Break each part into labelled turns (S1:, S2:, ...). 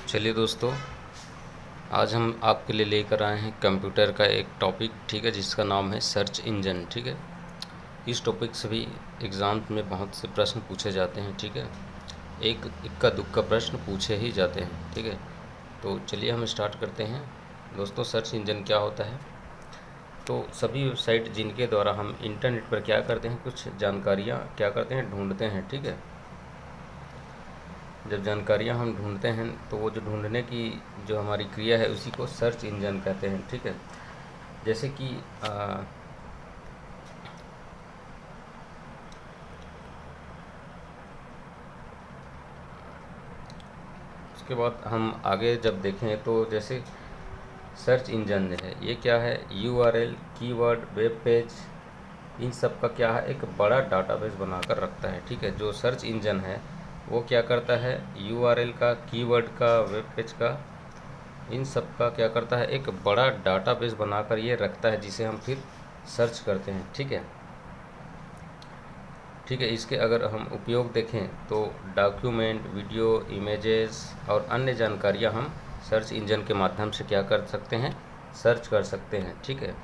S1: चलिए दोस्तों, आज हम आपके लिए लेकर आए हैं कंप्यूटर का एक टॉपिक, ठीक है, जिसका नाम है सर्च इंजन। ठीक है, इस टॉपिक से भी एग्ज़ाम में बहुत से प्रश्न पूछे जाते हैं। ठीक है, एक इक्का दुक्का प्रश्न पूछे ही जाते हैं। ठीक है, तो चलिए हम स्टार्ट करते हैं। दोस्तों, सर्च इंजन क्या होता है? तो सभी वेबसाइट जिनके द्वारा हम इंटरनेट पर क्या करते हैं, कुछ जानकारियाँ क्या करते हैं, ढूंढते हैं। ठीक है, जब जानकारियाँ हम ढूंढते हैं तो वो जो ढूंढने की जो हमारी क्रिया है उसी को सर्च इंजन कहते हैं। ठीक है, जैसे कि उसके बाद हम आगे जब देखें तो जैसे सर्च इंजन जो है ये क्या है, यूआरएल, कीवर्ड, वेब पेज, इन सब का क्या है, एक बड़ा डाटाबेस बनाकर रखता है। ठीक है, जो सर्च इंजन है वो क्या करता है, यूआरएल का, कीवर्ड का, वेब पेज का, इन सब का क्या करता है, एक बड़ा डाटाबेस बनाकर ये रखता है जिसे हम फिर सर्च करते हैं। ठीक है, ठीक है, इसके अगर हम उपयोग देखें तो डॉक्यूमेंट, वीडियो, इमेजेस और अन्य जानकारियां हम सर्च इंजन के माध्यम से क्या कर सकते हैं, सर्च कर सकते हैं। ठीक है,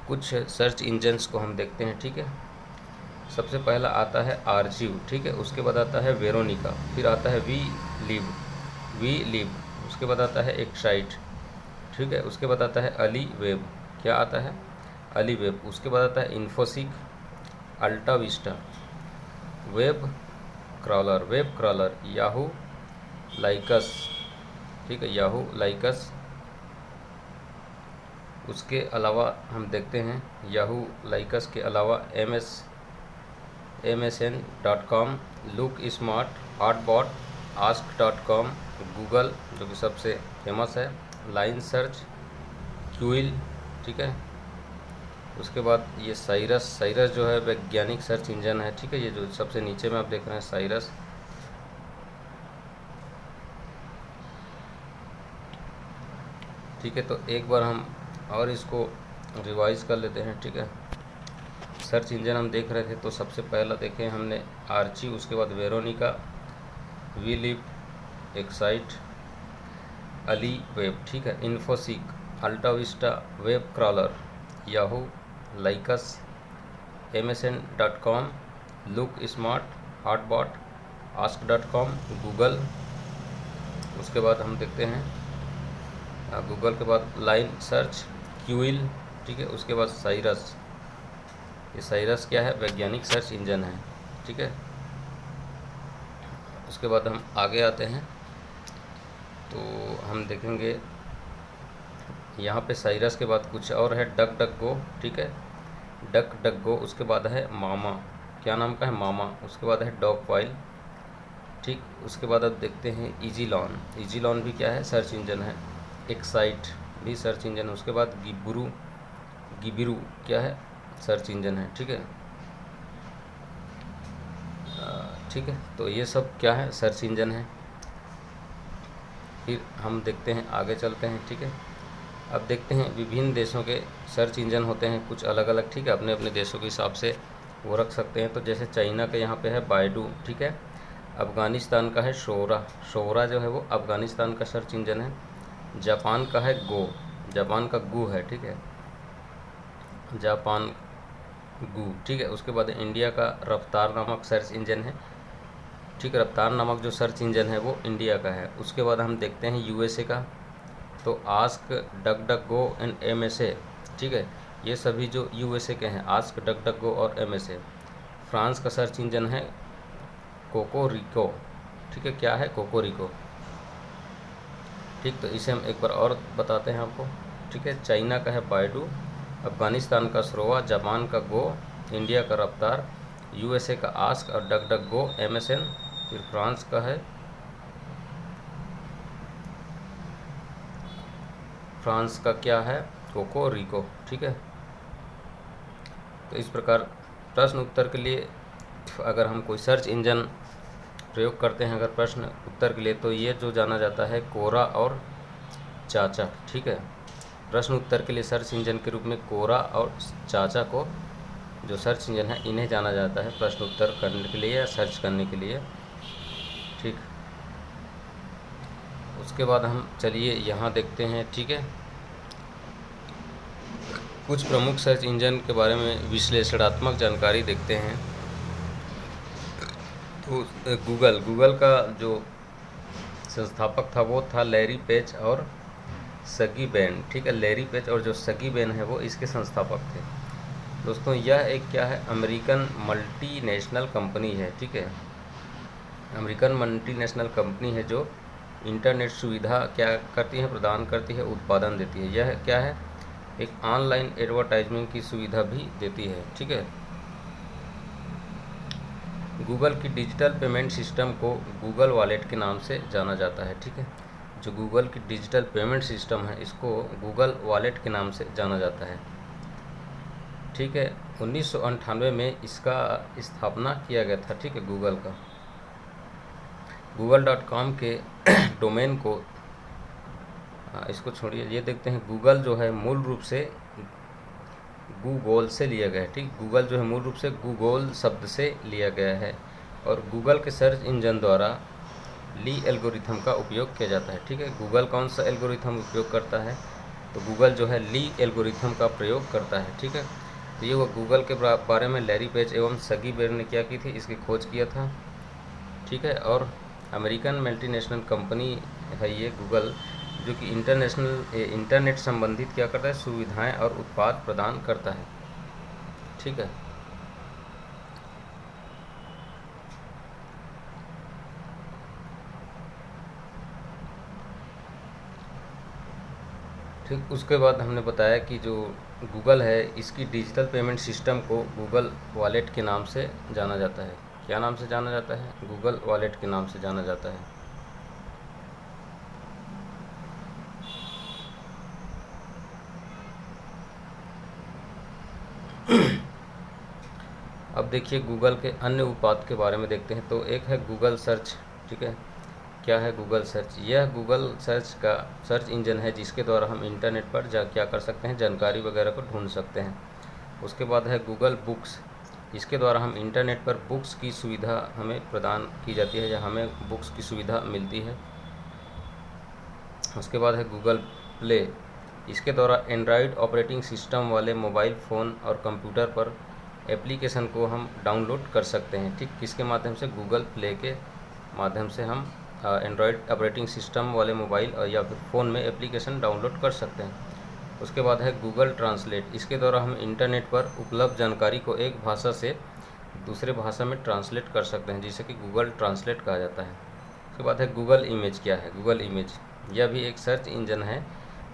S1: कुछ सर्च इंजन्स को हम देखते हैं। ठीक है, सबसे पहला आता है आर्चिव। ठीक है, उसके बाद आता है वेरोनिका, फिर आता है वी लिव, उसके बाद आता है एक्साइट। ठीक है, उसके बाद आता है अली वेब, क्या आता है, अली वेब। उसके बाद आता है Infoseek, AltaVista, WebCrawler, Yahoo Lycos. ठीक है, याहू लाइकस। उसके अलावा हम देखते हैं याहू लाइकस के अलावा MSN.com, लुक स्मार्ट, हॉटबॉट, आस्क.com, गूगल जो कि सबसे फेमस है, लाइन सर्च, क्यूइल। ठीक है, उसके बाद ये साइरस जो है वैज्ञानिक सर्च इंजन है। ठीक है, ये जो सबसे नीचे में आप देख रहे हैं साइरस। ठीक है, तो एक बार हम और इसको रिवाइज कर लेते हैं। ठीक है, सर्च इंजन हम देख रहे थे तो सबसे पहला देखें हमने आर्ची, उसके बाद वेरोनिका, वी लिव, एक्साइट, अली वेब। ठीक है, Infoseek, AltaVista, WebCrawler, Yahoo Lycos, MSN.com, LookSmart, HotBot, आस्क.com, गूगल। उसके बाद हम देखते हैं गूगल के बाद लाइन सर्च, क्यूइल। ठीक है, उसके बाद साइरस। ये साइरस क्या है, वैज्ञानिक सर्च इंजन है। ठीक है, उसके बाद हम आगे आते हैं तो हम देखेंगे यहाँ पे साइरस के बाद कुछ और है, डक डक गो। ठीक है, डक डक गो। उसके बाद है मामा, क्या नाम का है, मामा। उसके बाद है डॉग फाइल। ठीक, उसके बाद अब देखते हैं इजी लॉन भी क्या है, सर्च इंजन है। एक्साइट भी सर्च इंजन है। उसके बाद गिबिरू क्या है, सर्च इंजन है। ठीक है, ठीक है, तो ये सब क्या है, सर्च इंजन है। फिर हम देखते हैं, आगे चलते हैं। ठीक है, अब देखते हैं विभिन्न देशों के सर्च इंजन होते हैं कुछ अलग अलग। ठीक है, अपने अपने देशों के हिसाब से वो रख सकते हैं। तो जैसे चाइना के यहाँ पे है बाइडू। ठीक है, अफ़गानिस्तान का है शोरा जो है वो अफ़गानिस्तान का सर्च इंजन है। जापान का है गो, जापान का गू है। ठीक है, जापान गू। ठीक है, उसके बाद इंडिया का रफ्तार नामक सर्च इंजन है। ठीक है, रफ्तार नामक जो सर्च इंजन है वो इंडिया का है। उसके बाद हम देखते हैं USA का, तो ask, duck duck go and MSA। ठीक है, ये सभी जो USA के हैं, आस्क, डक डक गो और MSA। फ्रांस का सर्च इंजन है कोकोरिको। ठीक है, क्या है, कोकोरिको। ठीक, तो इसे हम एक बार और बताते हैं आपको। ठीक है, चाइना का है बाइडू, अफ़गानिस्तान का सरोवा, जापान का गो, इंडिया का रफ्तार, USA का आस्क और डक डक गो, MSN। फिर फ्रांस का है, फ्रांस का क्या है, कोकोरिको। ठीक है, तो इस प्रकार प्रश्न उत्तर के लिए अगर हम कोई सर्च इंजन प्रयोग करते हैं अगर प्रश्न उत्तर के लिए, तो ये जो जाना जाता है कोरा और चाचा। ठीक है, प्रश्न उत्तर के लिए सर्च इंजन के रूप में कोरा और चाचा को, जो सर्च इंजन है, इन्हें जाना जाता है प्रश्न उत्तर करने के लिए या सर्च करने के लिए। ठीक, उसके बाद हम चलिए यहाँ देखते हैं, ठीक है, कुछ प्रमुख सर्च इंजन के बारे में विश्लेषणात्मक जानकारी देखते हैं। तो गूगल का जो संस्थापक था वो था लैरी पेज और सर्गी ब्रिन, ठीक है। लैरी पेज और जो सर्गी ब्रिन है वो इसके संस्थापक थे। दोस्तों यह एक क्या है, अमेरिकन मल्टीनेशनल कंपनी है, ठीक है। अमेरिकन मल्टीनेशनल कंपनी है जो इंटरनेट सुविधा क्या करती है, प्रदान करती है, उत्पादन देती है। यह क्या है, एक ऑनलाइन एडवर्टाइजमेंट की सुविधा भी देती है, ठीक है। गूगल की डिजिटल पेमेंट सिस्टम को गूगल वॉलेट के नाम से जाना जाता है, ठीक है। जो गूगल की डिजिटल पेमेंट सिस्टम है इसको गूगल वॉलेट के नाम से जाना जाता है, ठीक है। 1998 में इसका स्थापना किया गया था, ठीक है, गूगल का। google.com के डोमेन को इसको छोड़िए, ये देखते हैं गूगल जो है मूल रूप से गूगल से लिया गया है, ठीक। गूगल जो है मूल रूप से गूगल शब्द से लिया गया है और गूगल के सर्च इंजन द्वारा ली एल्गोरिथम का उपयोग किया जाता है, ठीक है। गूगल कौन सा एल्गोरिथम उपयोग करता है, तो गूगल जो है ली एल्गोरिथम का प्रयोग करता है, ठीक है। तो ये वो गूगल के बारे में लैरी पेज एवं सर्गी ब्रिन ने क्या की थी, इसकी खोज किया था, ठीक है। और अमेरिकन मल्टीनेशनल कंपनी है ये गूगल, जो कि इंटरनेट संबंधित क्या करता है, सुविधाएं और उत्पाद प्रदान करता है, ठीक है। ठीक, उसके बाद हमने बताया कि जो गूगल है इसकी डिजिटल पेमेंट सिस्टम को गूगल वॉलेट के नाम से जाना जाता है। क्या नाम से जाना जाता है, गूगल वॉलेट के नाम से जाना जाता है। अब देखिए गूगल के अन्य उत्पाद के बारे में देखते हैं। तो एक है गूगल सर्च, ठीक है। क्या है गूगल सर्च, यह गूगल सर्च का सर्च इंजन है जिसके द्वारा हम इंटरनेट पर क्या कर सकते हैं, जानकारी वगैरह को ढूंढ सकते हैं। उसके बाद है गूगल बुक्स, इसके द्वारा हम इंटरनेट पर बुक्स की सुविधा हमें प्रदान की जाती है या हमें बुक्स की सुविधा मिलती है। उसके बाद है गूगल प्ले, इसके द्वारा एंड्रॉयड ऑपरेटिंग सिस्टम वाले मोबाइल फ़ोन और कंप्यूटर पर एप्लीकेशन को हम डाउनलोड कर सकते हैं, ठीक। किसके माध्यम से, गूगल प्ले के माध्यम से हम एंड्रॉयड ऑपरेटिंग सिस्टम वाले मोबाइल या फिर फ़ोन में एप्लीकेशन डाउनलोड कर सकते हैं। उसके बाद है गूगल ट्रांसलेट, इसके द्वारा हम इंटरनेट पर उपलब्ध जानकारी को एक भाषा से दूसरे भाषा में ट्रांसलेट कर सकते हैं, जिसे कि गूगल ट्रांसलेट कहा जाता है। उसके बाद है गूगल इमेज, क्या है गूगल इमेज, यह भी एक सर्च इंजन है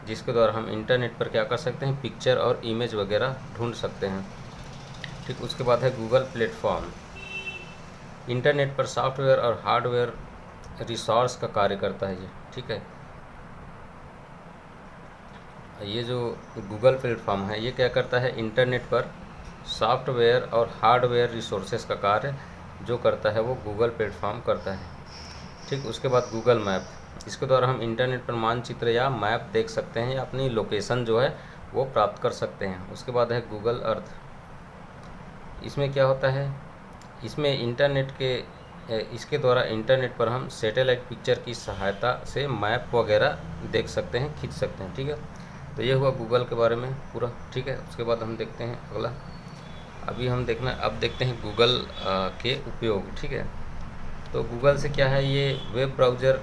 S1: जिसके द्वारा हम इंटरनेट पर क्या कर सकते हैं, पिक्चर और इमेज वगैरह ढूंढ सकते हैं, ठीक। उसके बाद है गूगल प्लेटफॉर्म, इंटरनेट पर सॉफ्टवेयर और हार्डवेयर रिसोर्स का कार्य करता है ये, ठीक है। ये जो गूगल प्लेटफॉर्म है ये क्या करता है, इंटरनेट पर सॉफ्टवेयर और हार्डवेयर रिसोर्सेज का कार्य जो करता है वो गूगल प्लेटफॉर्म करता है, ठीक। उसके बाद गूगल मैप, इसके द्वारा हम इंटरनेट पर मानचित्र या मैप देख सकते हैं या अपनी लोकेशन जो है वो प्राप्त कर सकते हैं। उसके बाद है गूगल अर्थ, इसमें क्या होता है, इसमें इसके द्वारा इंटरनेट पर हम सैटेलाइट पिक्चर की सहायता से मैप वगैरह देख सकते हैं, खींच सकते हैं, ठीक है। तो ये हुआ गूगल के बारे में पूरा, ठीक है। उसके बाद हम देखते हैं अगला, अब देखते हैं गूगल के उपयोग, ठीक है। तो गूगल से क्या है, ये वेब ब्राउज़र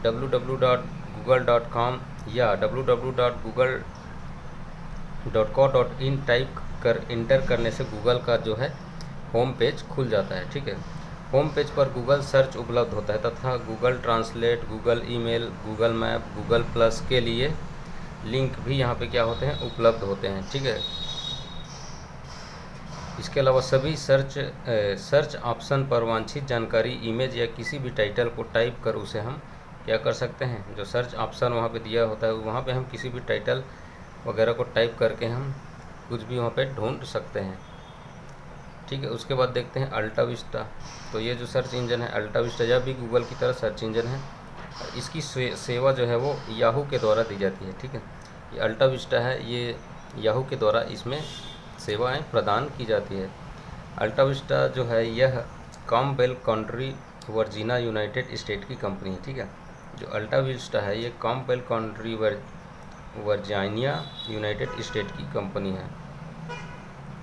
S1: www.google.com या www.google.co.in इंटर करने से गूगल का जो है होम पेज खुल जाता है, ठीक है। होम पेज पर गूगल सर्च उपलब्ध होता है तथा Google translate, Google email, Google map, Google plus के लिए लिंक भी यहाँ पे क्या होते हैं, उपलब्ध होते हैं, ठीक है। इसके अलावा सभी सर्च ऑप्शन पर वांछित जानकारी, इमेज या किसी भी टाइटल को टाइप कर उसे हम क्या कर सकते हैं, जो सर्च ऑप्शन वहाँ पे दिया होता है वहाँ पे हम किसी भी टाइटल वगैरह को टाइप करके हम कुछ भी वहाँ पे ढूंढ सकते हैं, ठीक है। उसके बाद देखते हैं अल्टा विस्टा, तो ये जो सर्च इंजन है अल्टा विस्टा, यह भी गूगल की तरह सर्च इंजन है। इसकी सेवा जो है वो याहू के द्वारा दी जाती है, ठीक है। ये अल्टा विस्टा है, ये याहू के द्वारा इसमें सेवाएं प्रदान की जाती है। अल्टा विस्टा जो है यह कॉमवेल्थ कंट्री वर्जीनिया यूनाइटेड स्टेट की कंपनी है, ठीक है। जो अल्टा विस्टा है ये कॉम्पेल कंट्री वर्जीनिया यूनाइटेड स्टेट की कंपनी है,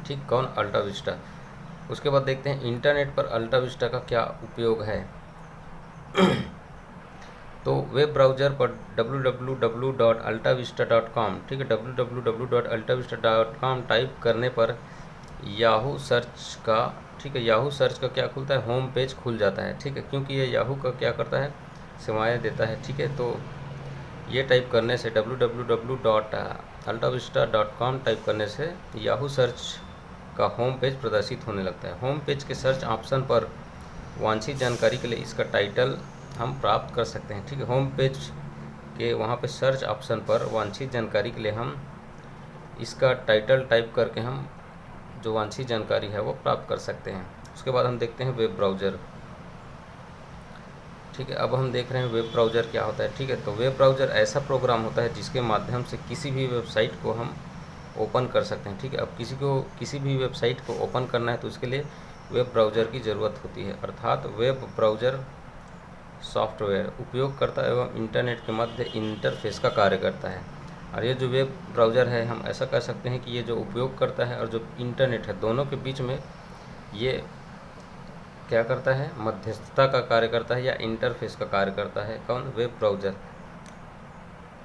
S1: ठीक। कौन? अल्टा विस्टा। उसके बाद देखते हैं इंटरनेट पर अल्टा विस्टा का क्या उपयोग है। तो वेब ब्राउज़र पर www.altavista.com, ठीक है, www.altavista.com टाइप करने पर याहू सर्च का, ठीक है, याहू सर्च का क्या खुलता है? होम पेज खुल जाता है, ठीक है, क्योंकि ये याहू का क्या करता है? सेवाएं देता है, ठीक है। तो ये टाइप करने से www.altavista.com टाइप करने से याहू सर्च का होम पेज प्रदर्शित होने लगता है। होम पेज के सर्च ऑप्शन पर वांछित जानकारी के लिए इसका टाइटल हम प्राप्त कर सकते हैं, ठीक है। होम पेज के वहाँ पे सर्च ऑप्शन पर वांछित जानकारी के लिए हम इसका टाइटल टाइप करके हम जो वांछित जानकारी है वो प्राप्त कर सकते हैं। उसके बाद हम देखते हैं वेब ब्राउज़र, ठीक है। अब हम देख रहे हैं वेब ब्राउज़र क्या होता है, ठीक है। तो वेब ब्राउज़र ऐसा प्रोग्राम होता है जिसके माध्यम से किसी भी वेबसाइट को हम ओपन कर सकते हैं, ठीक है। अब किसी भी वेबसाइट को ओपन करना है तो उसके लिए वेब ब्राउज़र की ज़रूरत होती है, अर्थात वेब ब्राउज़र सॉफ्टवेयर उपयोगकर्ता एवं इंटरनेट के मध्य इंटरफेस का कार्य करता है। और ये जो वेब ब्राउज़र है, हम ऐसा कह सकते हैं कि ये जो उपयोगकर्ता है और जो इंटरनेट है, दोनों के बीच में ये क्या करता है? मध्यस्थता का कार्य करता है या इंटरफेस का कार्य करता है। कौन? वेब ब्राउज़र,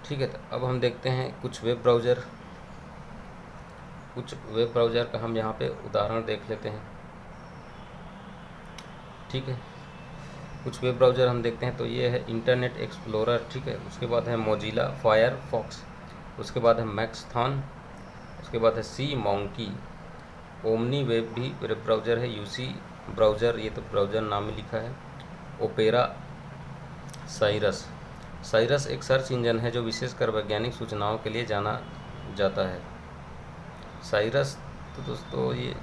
S1: ठीक है। तो अब हम देखते हैं कुछ वेब ब्राउज़र का हम यहाँ पे उदाहरण देख लेते हैं, ठीक है। कुछ वेब ब्राउज़र हम देखते हैं, तो ये है इंटरनेट एक्सप्लोरर, ठीक है। उसके बाद है मोजिला फायरफॉक्स, उसके बाद है मैक्सथॉन, उसके बाद है सी मॉन्की, ओमनी वेब भी वेब ब्राउज़र है, यूसी ब्राउज़र, ये तो ब्राउज़र नाम में लिखा है, ओपेरा, साइरस एक सर्च इंजन है जो विशेषकर वैज्ञानिक सूचनाओं के लिए जाना जाता है। साइरस तो दोस्तों ये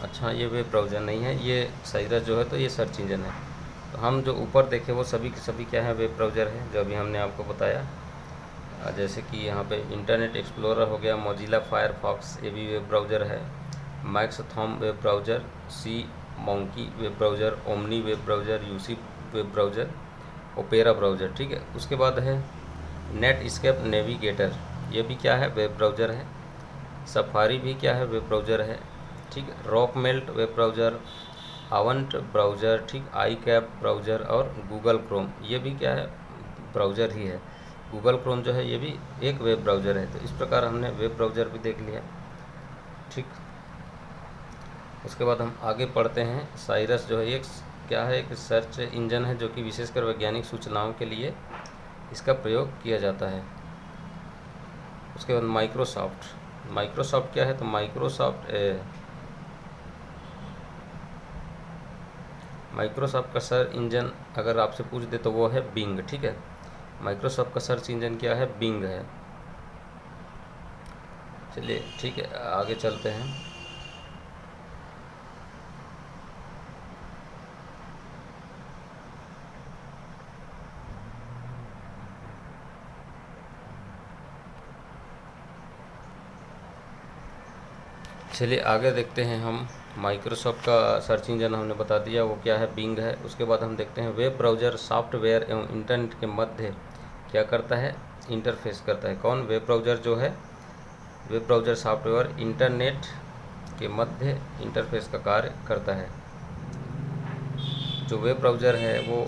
S1: अच्छा, ये वेब ब्राउज़र नहीं है, ये साइरस जो है तो ये सर्च इंजन है। तो हम जो ऊपर देखे वो सभी के सभी क्या है? वेब ब्राउज़र है, जो अभी हमने आपको बताया। जैसे कि यहाँ पे इंटरनेट एक्सप्लोरर हो गया, मोजिला फायरफॉक्स ये भी वेब ब्राउज़र है, Maxthon web browser, SeaMonkey web browser, Omni web browser, UC web browser, Opera browser, ठीक है। उसके बाद है नेटस्केप नेविगेटर, ये भी क्या है? वेब ब्राउज़र है। सफारी भी क्या है? वेब ब्राउज़र है, ठीक है। रॉकमेल्ट वेब ब्राउज़र, आवंट ब्राउज़र, ठीक, आई कैप ब्राउज़र और गूगल क्रोम, ये भी क्या है? ब्राउज़र ही है। गूगल क्रोम जो है ये भी एक वेब ब्राउज़र है। तो इस प्रकार हमने वेब ब्राउज़र भी देख लिया, ठीक। उसके बाद हम आगे पढ़ते हैं। साइरस जो है एक क्या है? एक सर्च इंजन है जो कि विशेषकर वैज्ञानिक सूचनाओं के लिए इसका प्रयोग किया जाता है। उसके बाद माइक्रोसॉफ्ट क्या है? तो माइक्रोसॉफ्ट का सर्च इंजन अगर आपसे पूछ दे तो वो है बिंग, ठीक है। माइक्रोसॉफ्ट का सर्च इंजन क्या है? बिंग है। चलिए ठीक है, आगे चलते हैं। चलिए आगे देखते हैं हम। माइक्रोसॉफ्ट का सर्च इंजन हमने बता दिया, वो क्या है? बिंग है। उसके बाद हम देखते हैं वेब ब्राउज़र सॉफ्टवेयर एवं इंटरनेट के मध्य क्या करता है? इंटरफेस करता है। कौन? वेब ब्राउज़र जो है, वेब ब्राउज़र सॉफ्टवेयर इंटरनेट के मध्य इंटरफेस का कार्य करता है। जो वेब ब्राउज़र है वो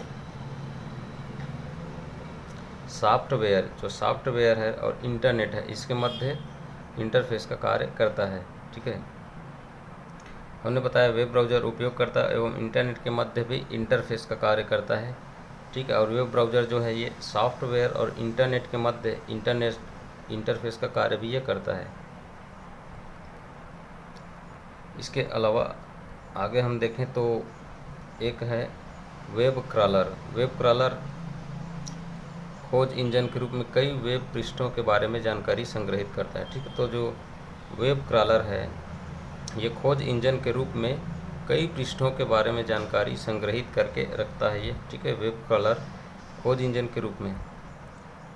S1: सॉफ्टवेयर है और इंटरनेट है, इसके मध्य इंटरफेस का कार्य करता है, ठीक है। हमने बताया वेब ब्राउज़र उपयोगकर्ता एवं इंटरनेट के मध्य भी इंटरफेस का कार्य करता है, ठीक है। और वेब ब्राउज़र जो है ये सॉफ्टवेयर और इंटरनेट के मध्य इंटरफेस का कार्य भी ये करता है। इसके अलावा आगे हम देखें तो एक है वेब क्रॉलर खोज इंजन के रूप में कई वेब पृष्ठों के बारे में जानकारी संग्रहित करता है, ठीक है। तो जो वेब क्रॉलर है ये खोज इंजन के रूप में कई पृष्ठों के बारे में जानकारी संग्रहित करके रखता है ये, ठीक है। वेब क्रॉलर खोज इंजन के रूप में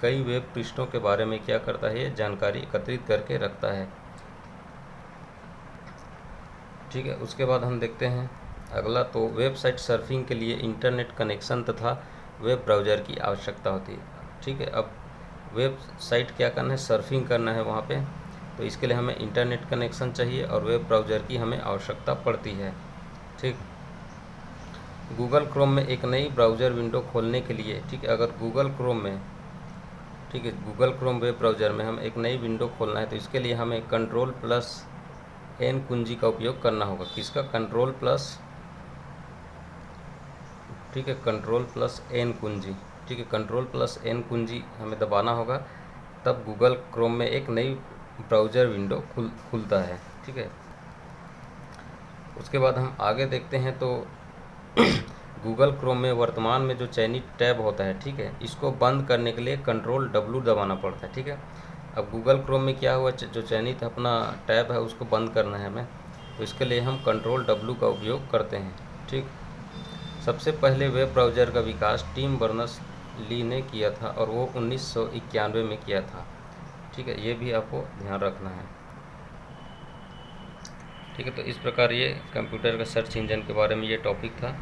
S1: कई वेब पृष्ठों के बारे में क्या करता है? ये जानकारी एकत्रित करके रखता है, ठीक है। उसके बाद हम देखते हैं अगला, तो वेबसाइट सर्फिंग के लिए इंटरनेट कनेक्शन तथा वेब ब्राउज़र की आवश्यकता होती है। ठीक है, अब वेबसाइट क्या करना है, सर्फिंग करना है वहाँ पे, तो इसके लिए हमें इंटरनेट कनेक्शन चाहिए और वेब ब्राउज़र की हमें आवश्यकता पड़ती है। ठीक, गूगल क्रोम में एक नई ब्राउज़र विंडो खोलने के लिए, ठीक है, अगर गूगल क्रोम में, ठीक है, गूगल क्रोम वेब ब्राउज़र में हम एक नई विंडो खोलना है तो इसके लिए हमें Ctrl+N कुंजी का उपयोग करना होगा। किसका? कंट्रोल प्लस, ठीक है, Ctrl+N कुंजी, ठीक है, Ctrl+N कुंजी हमें दबाना होगा, तब गूगल क्रोम में एक नई ब्राउज़र विंडो खुलता है। ठीक है, उसके बाद हम आगे देखते हैं तो गूगल क्रोम में वर्तमान में जो चयनित टैब होता है, ठीक है, इसको बंद करने के लिए Ctrl+W दबाना पड़ता है। ठीक है, अब गूगल क्रोम में क्या हुआ, जो चयनित अपना टैब है उसको बंद करना है हमें, तो इसके लिए हम Ctrl+W का उपयोग करते हैं। ठीक, सबसे पहले वेब ब्राउज़र का विकास टिम बर्नर्स-ली ने किया था और वो 1991 में किया था। ठीक है, ये भी आपको ध्यान रखना है। ठीक है, तो इस प्रकार ये कंप्यूटर का सर्च इंजन के बारे में ये टॉपिक था।